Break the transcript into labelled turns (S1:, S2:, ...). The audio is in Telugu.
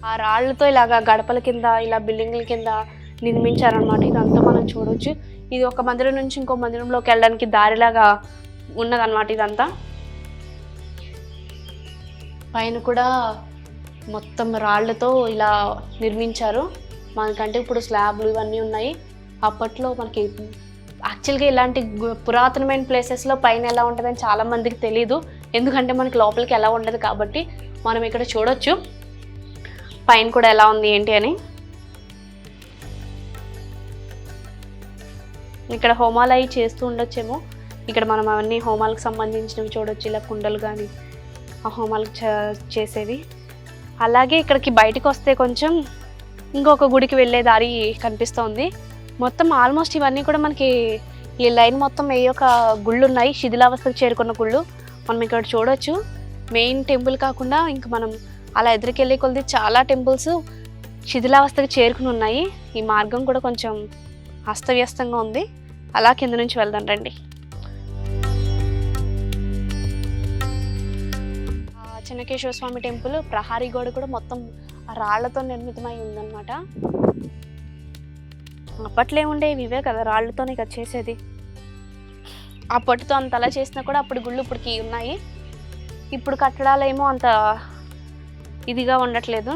S1: ఆ రాళ్ళతో ఇలాగా గడపల కింద ఇలా బిల్డింగ్ల కింద నిర్మించారనమాట. ఇదంతా మనం చూడొచ్చు. ఇది ఒక మందిరం నుంచి ఇంకో మందిరంలోకి వెళ్ళడానికి దారిలాగా ఉన్నదన్నమాట ఇదంతా. పైన కూడా మొత్తం రాళ్లతో ఇలా నిర్మించారు. మనకంటే ఇప్పుడు స్లాబ్లు ఇవన్నీ ఉన్నాయి. అప్పట్లో మనకి యాక్చువల్గా ఇలాంటి పురాతనమైన ప్లేసెస్లో పైన ఎలా ఉంటుందని చాలామందికి తెలీదు. ఎందుకంటే మనకి లోపలికి ఎలా ఉండదు కాబట్టి. మనం ఇక్కడ చూడొచ్చు పైన కూడా ఎలా ఉంది ఏంటి అని. ఇక్కడ హోమాలు అవి చేస్తూ ఉండొచ్చేమో. ఇక్కడ మనం అవన్నీ హోమాలకు సంబంధించినవి చూడొచ్చు. ఇలా కుండలు కానీ ఆ హోమాలకు చేసేవి. అలాగే ఇక్కడికి బయటకు వస్తే కొంచెం ఇంకొక గుడికి వెళ్ళే దారి కనిపిస్తోంది. మొత్తం ఆల్మోస్ట్ ఇవన్నీ కూడా మనకి ఈ లైన్ మొత్తం ఏ ఒక గుళ్ళు ఉన్నాయి, శిథిలావస్థకు చేరుకున్న గుళ్ళు మనం ఇక్కడ చూడొచ్చు. మెయిన్ టెంపుల్ కాకుండా ఇంకా మనం అలా ఎదురుకెళ్ళే కొద్ది చాలా టెంపుల్స్ శిథిలావస్థకు చేరుకుని ఉన్నాయి. ఈ మార్గం కూడా కొంచెం అస్తవ్యస్తంగా ఉంది. అలా కింద నుంచి వెళ్దాం రండి. చెన్నకేశ్వర స్వామి టెంపుల్ ప్రహారీ గోడ కూడా మొత్తం రాళ్లతో నిర్మితమై ఉందన్నమాట. అప్పట్లో ఉండేవి ఇవే కదా, రాళ్లతోనే కదా చేసేది. అప్పటితో అంత అలా చేసినా కూడా అప్పుడు గుళ్ళు ఇప్పటికి ఉన్నాయి. ఇప్పుడు కట్టడాలు ఏమో అంత ఇదిగా ఉండట్లేదు.